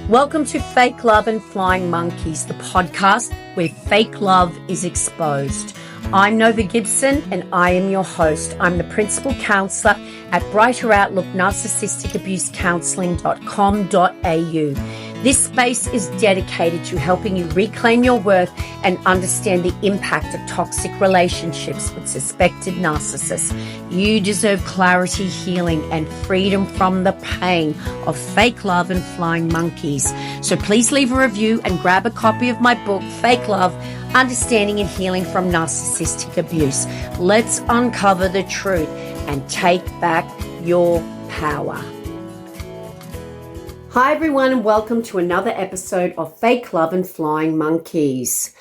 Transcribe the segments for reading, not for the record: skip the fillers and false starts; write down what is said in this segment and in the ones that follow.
Welcome to Fake Love and Flying Monkeys, the podcast where fake love is exposed. I'm Nova Gibson and I am your host. I'm the principal counsellor at Brighter Outlook Narcissistic Abuse Counselling.com.au. This space is dedicated to helping you reclaim your worth and understand the impact of toxic relationships with suspected narcissists. You deserve clarity, healing, and freedom from the pain of fake love and flying monkeys. So please leave a review and grab a copy of my book, Fake Love, Understanding and Healing from Narcissistic Abuse. Let's uncover the truth and take back your power. Hi everyone, and welcome to another episode of Fake Love and Flying Monkeys.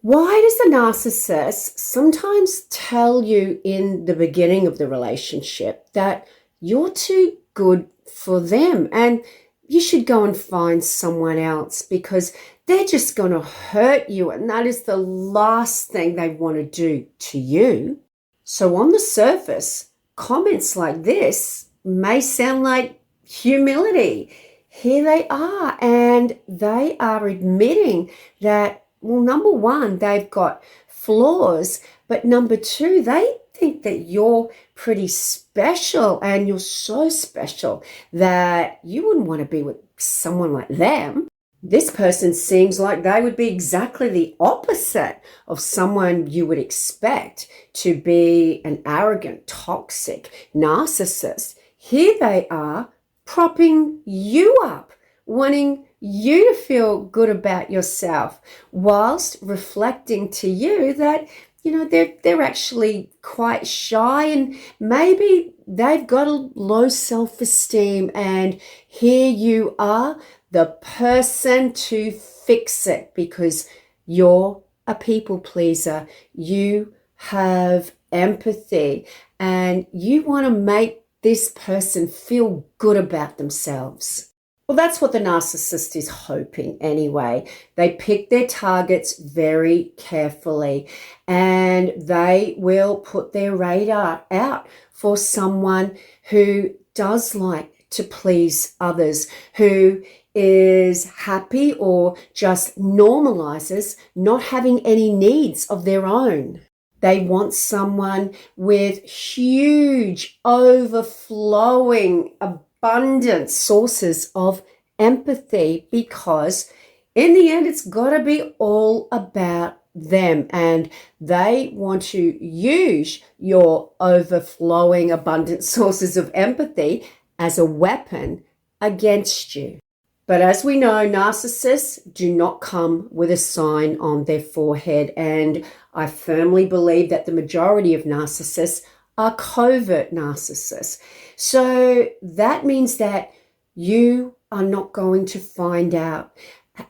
Why does the narcissist sometimes tell you in the beginning of the relationship that you're too good for them and you should go and find someone else because they're just going to hurt you, and that is the last thing they want to do to you? So on the surface, comments like this may sound like humility. Here they are, and they are admitting that, well, number one, they've got flaws, but number two, they think that you're pretty special, and you're so special that you wouldn't want to be with someone like them. This person seems like they would be exactly the opposite of someone you would expect to be an arrogant, toxic narcissist. Here they are, propping you up, wanting you to feel good about yourself, whilst reflecting to you that, they're actually quite shy and maybe they've got a low self-esteem, and here you are, the person to fix it because you're a people pleaser. You have empathy and you want to make this person feel good about themselves. Well, that's what the narcissist is hoping anyway. They pick their targets very carefully and they will put their radar out for someone who does like to please others, who is happy or just normalizes not having any needs of their own. They want someone with huge, overflowing, abundant sources of empathy, because in the end, it's got to be all about them, and they want to use your overflowing, abundant sources of empathy as a weapon against you. But as we know, narcissists do not come with a sign on their forehead, and I firmly believe that the majority of narcissists are covert narcissists. So that means that you are not going to find out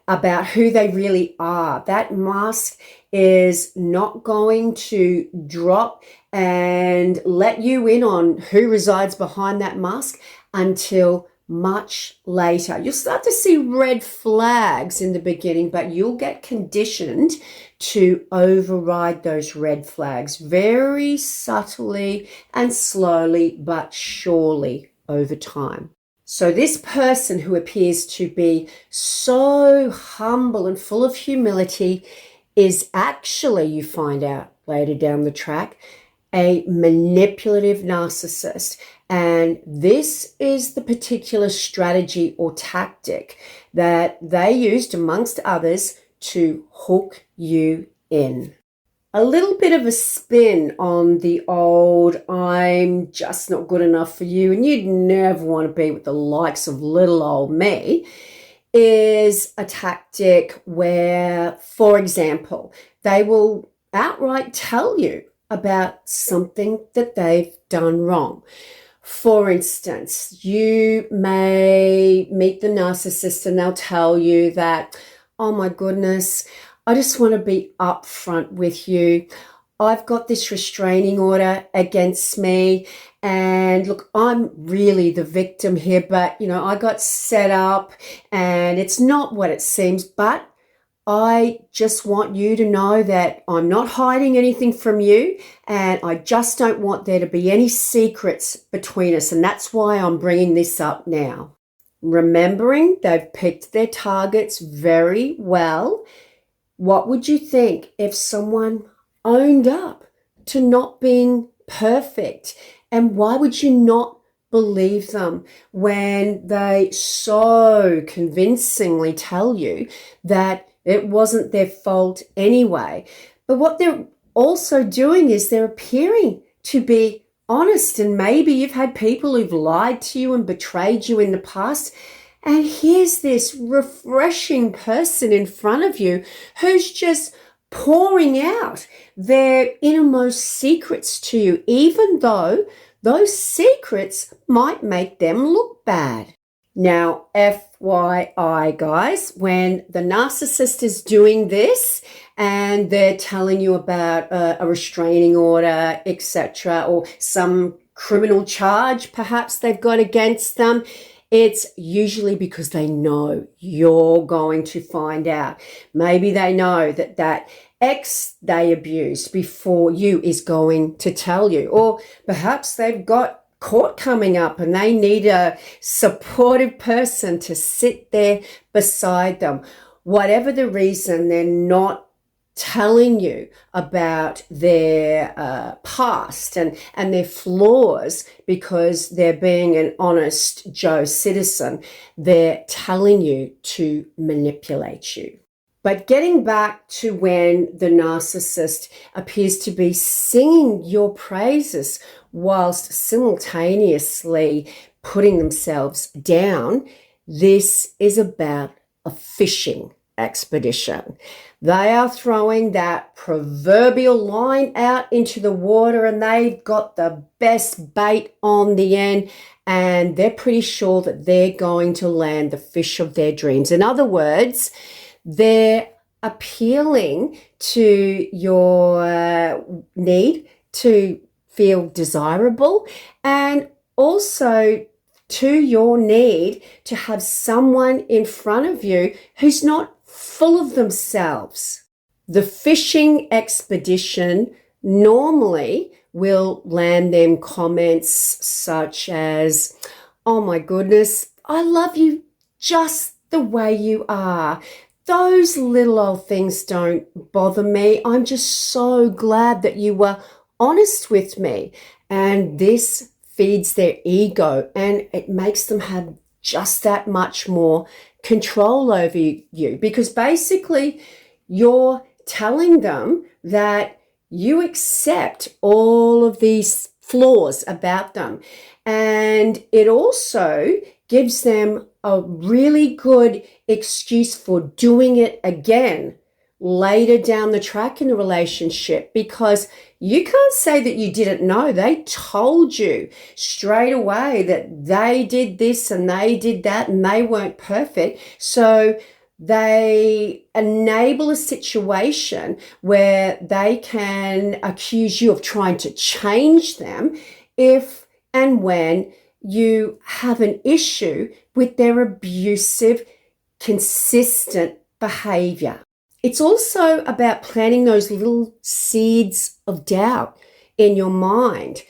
about who they really are. That mask is not going to drop and let you in on who resides behind that mask until much later. You'll start to see red flags in the beginning, but you'll get conditioned to override those red flags very subtly and slowly but surely over time. So this person who appears to be so humble and full of humility is actually, you find out later down the track, a manipulative narcissist. And this is the particular strategy or tactic that they used, amongst others, to hook you in. A little bit of a spin on the old, I'm just not good enough for you and you'd never want to be with the likes of little old me, is a tactic where, for example, they will outright tell you about something that they've done wrong. For instance, you may meet the narcissist and they'll tell you that, oh my goodness, I just want to be upfront with you. I've got this restraining order against me, and look, I'm really the victim here, but I got set up and it's not what it seems, but I just want you to know that I'm not hiding anything from you, and I just don't want there to be any secrets between us, and that's why I'm bringing this up now. remembering they've picked their targets very well, what would you think if someone owned up to not being perfect? And why would you not believe them when they so convincingly tell you that it wasn't their fault anyway? But what they're also doing is they're appearing to be honest, and maybe you've had people who've lied to you and betrayed you in the past, and here's this refreshing person in front of you who's just pouring out their innermost secrets to you, even though those secrets might make them look bad. Now, FYI, guys, when the narcissist is doing this and they're telling you about a restraining order, etc., or some criminal charge perhaps they've got against them, it's usually because they know you're going to find out. Maybe they know that ex they abused before you is going to tell you, or perhaps they've got court coming up and they need a supportive person to sit there beside them. Whatever the reason, they're not telling you about their past and their flaws because they're being an honest Joe citizen. They're telling you to manipulate you. But getting back to when the narcissist appears to be singing your praises whilst simultaneously putting themselves down, this is about a fishing expedition. They are throwing that proverbial line out into the water and they've got the best bait on the end, and they're pretty sure that they're going to land the fish of their dreams. In other words, they're appealing to your need to feel desirable, and also to your need to have someone in front of you who's not full of themselves. The fishing expedition normally will land them comments such as, "Oh my goodness, I love you just the way you are. Those little old things don't bother me. I'm just so glad that you were honest with me." And this feeds their ego and it makes them have just that much more control over you, because basically you're telling them that you accept all of these flaws about them. And it also gives them a really good excuse for doing it again later down the track in the relationship, because you can't say that you didn't know. They told you straight away that they did this and they did that and they weren't perfect. So they enable a situation where they can accuse you of trying to change them if and when you have an issue with their abusive, consistent behavior. It's also about planting those little seeds of doubt in your mind.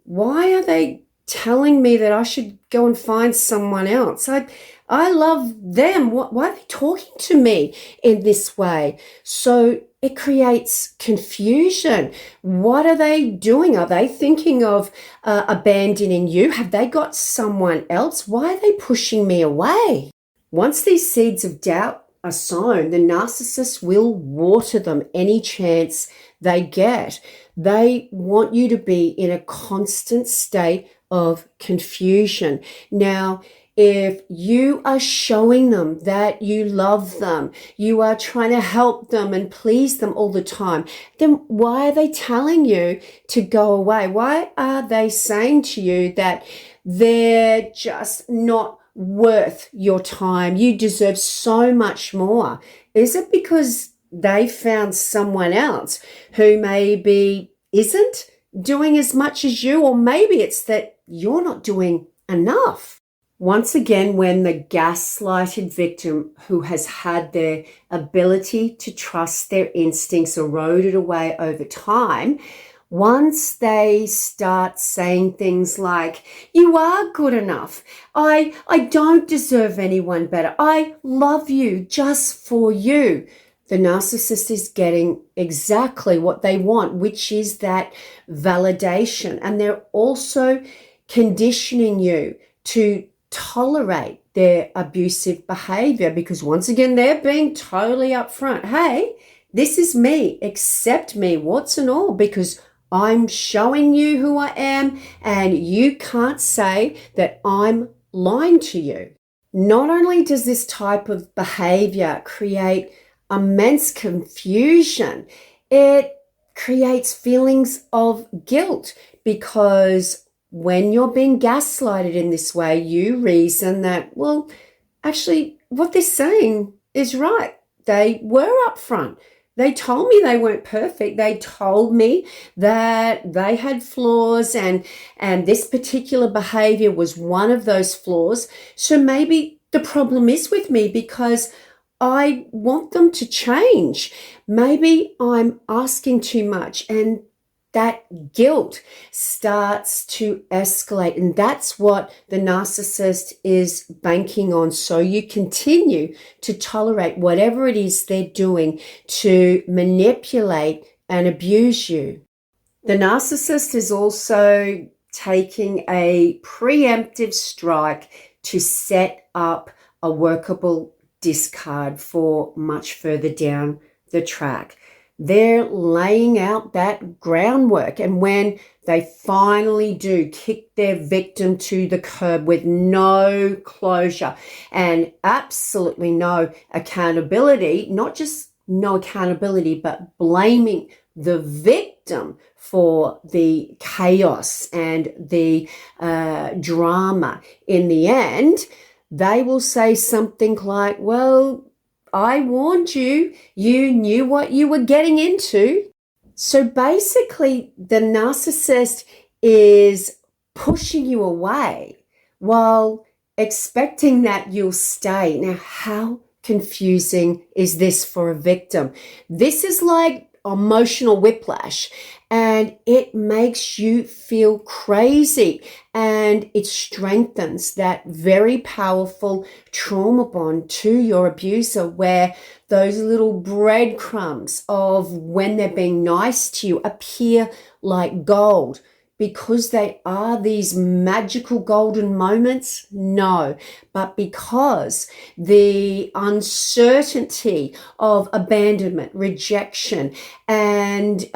Why are they telling me that I should go and find someone else? I love them. Why are they talking to me in this way? So it creates confusion. What are they doing? Are they thinking of abandoning you? Have they got someone else? Why are they pushing me away? Once these seeds of doubt are sown, the narcissist will water them any chance they get. They want you to be in a constant state of confusion. Now, if you are showing them that you love them, you are trying to help them and please them all the time, then why are they telling you to go away? Why are they saying to you that they're just not worth your time? You deserve so much more. Is it because they found someone else who maybe isn't doing as much as you, or maybe it's that you're not doing enough? Once again, when the gaslighted victim who has had their ability to trust their instincts eroded away over time, Once they start saying things like, you are good enough, I don't deserve anyone better, I love you just for you, the narcissist is getting exactly what they want, which is that validation. And they're also conditioning you to tolerate their abusive behavior because, once again, they're being totally upfront. Hey, this is me. Accept me, warts and all, because I'm showing you who I am, and you can't say that I'm lying to you. Not only does this type of behavior create immense confusion, it creates feelings of guilt because when you're being gaslighted in this way, you reason that, well, actually, what they're saying is right. They were upfront. They told me they weren't perfect. They told me that they had flaws and this particular behavior was one of those flaws. So maybe the problem is with me because I want them to change. Maybe I'm asking too much, and that guilt starts to escalate. And that's what the narcissist is banking on. So you continue to tolerate whatever it is they're doing to manipulate and abuse you. The narcissist is also taking a preemptive strike to set up a workable discard for much further down the track. They're laying out that groundwork. And when they finally do kick their victim to the curb with no closure and absolutely no accountability, not just no accountability, but blaming the victim for the chaos and the drama in the end, they will say something like, well, I warned you, you knew what you were getting into. So basically, the narcissist is pushing you away while expecting that you'll stay. Now, how confusing is this for a victim? This is like emotional whiplash, and it makes you feel crazy, and it strengthens that very powerful trauma bond to your abuser, where those little breadcrumbs of when they're being nice to you appear like gold. Because they are these magical golden moments? No, but because the uncertainty of abandonment, rejection, and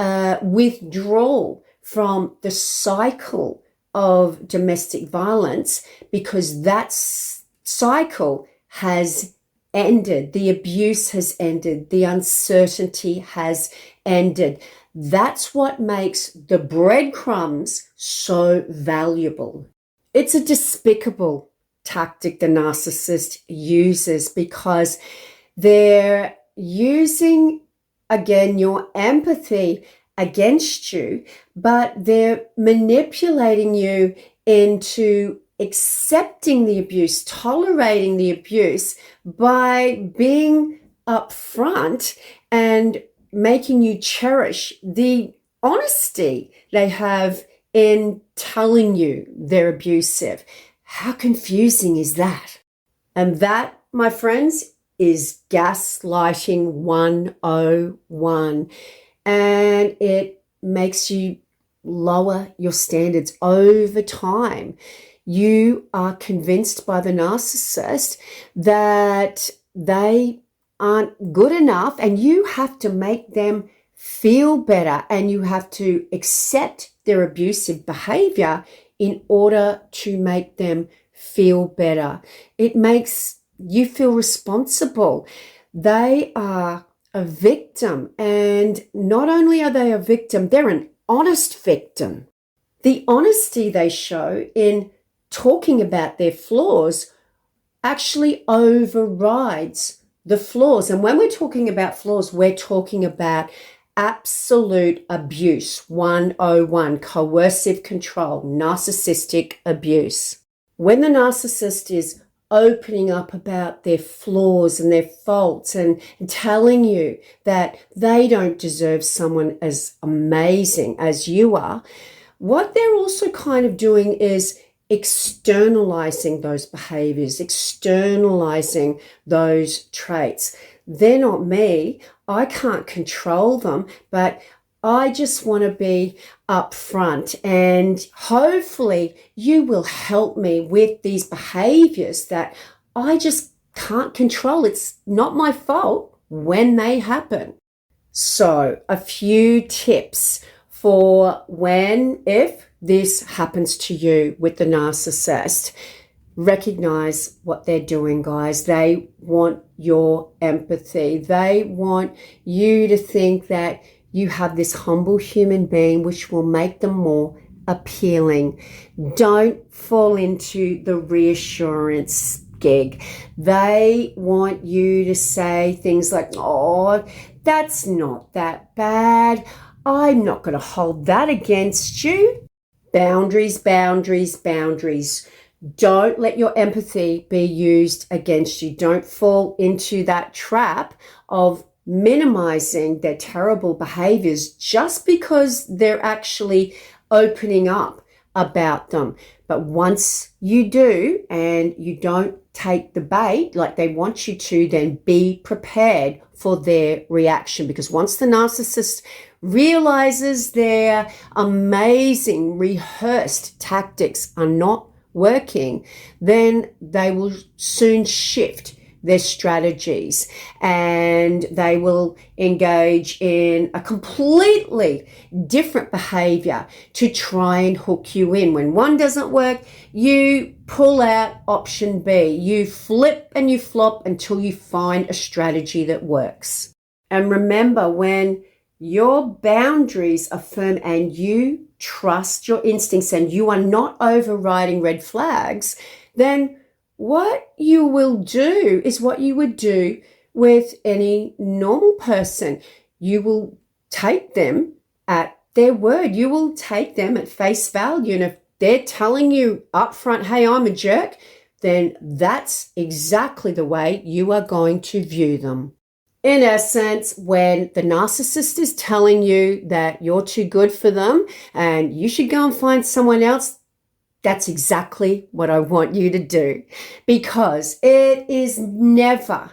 withdrawal from the cycle of domestic violence, because that cycle has ended, the abuse has ended, the uncertainty has ended. That's what makes the breadcrumbs so valuable. It's a despicable tactic the narcissist uses because they're using, again, your empathy against you, but they're manipulating you into accepting the abuse, tolerating the abuse by being upfront and making you cherish the honesty they have in telling you they're abusive. How confusing is that? And that, my friends, is gaslighting 101. And it makes you lower your standards over time. You are convinced by the narcissist that they aren't good enough, and you have to make them feel better, and you have to accept their abusive behavior in order to make them feel better. It makes you feel responsible. They are a victim, and not only are they a victim, they're an honest victim. The honesty they show in talking about their flaws actually overrides the flaws. And when we're talking about flaws, we're talking about absolute abuse, 101, coercive control, narcissistic abuse. When the narcissist is opening up about their flaws and their faults and telling you that they don't deserve someone as amazing as you are, what they're also kind of doing is externalizing those behaviors, externalizing those traits. They're not me. I can't control them, but I just want to be upfront, and hopefully you will help me with these behaviors that I just can't control. It's not my fault when they happen. So a few tips for if this happens to you with the narcissist. Recognize what they're doing, guys. They want your empathy. They want you to think that you have this humble human being, which will make them more appealing. Don't fall into the reassurance gig. They want you to say things like, oh, that's not that bad. I'm not going to hold that against you. Boundaries, boundaries, boundaries. Don't let your empathy be used against you. Don't fall into that trap of minimizing their terrible behaviors just because they're actually opening up about them. But once you do and you don't take the bait like they want you to, then be prepared for their reaction. Because once the narcissist realizes their amazing rehearsed tactics are not working, then they will soon shift their strategies and they will engage in a completely different behavior to try and hook you in. When one doesn't work, you pull out option B. You flip and you flop until you find a strategy that works. And remember, when your boundaries are firm and you trust your instincts and you are not overriding red flags, then what you will do is what you would do with any normal person. You will take them at their word. You will take them at face value. And if they're telling you up front, hey, I'm a jerk, then that's exactly the way you are going to view them. In essence, when the narcissist is telling you that you're too good for them and you should go and find someone else, that's exactly what I want you to do, because it is never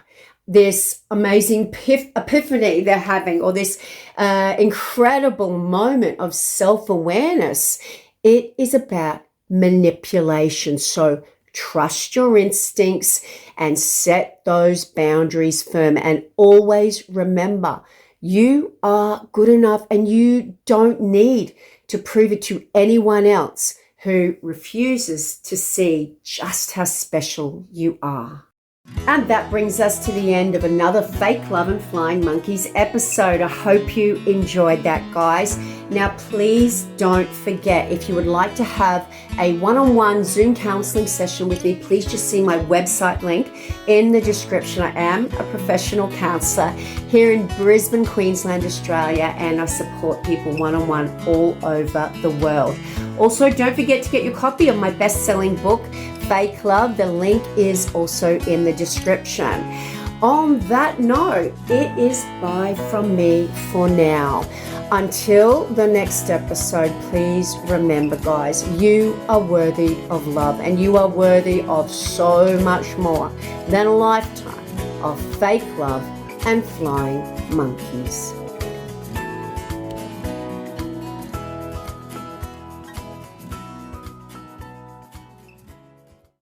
this amazing epiphany they're having or this incredible moment of self-awareness. It is about manipulation. So trust your instincts and set those boundaries firm. And always remember, you are good enough and you don't need to prove it to anyone else who refuses to see just how special you are. And that brings us to the end of another Fake Love and Flying Monkeys episode. I hope you enjoyed that, guys. Now, please don't forget, if you would like to have a one-on-one Zoom counseling session with me, please just see my website link in the description. I am a professional counselor here in Brisbane, Queensland, Australia, and I support people one-on-one all over the world. Also, don't forget to get your copy of my best-selling book, Fake Love. The link is also in the description. On that note, it is bye from me for now. Until the next episode, please remember, guys, you are worthy of love and you are worthy of so much more than a lifetime of fake love and flying monkeys.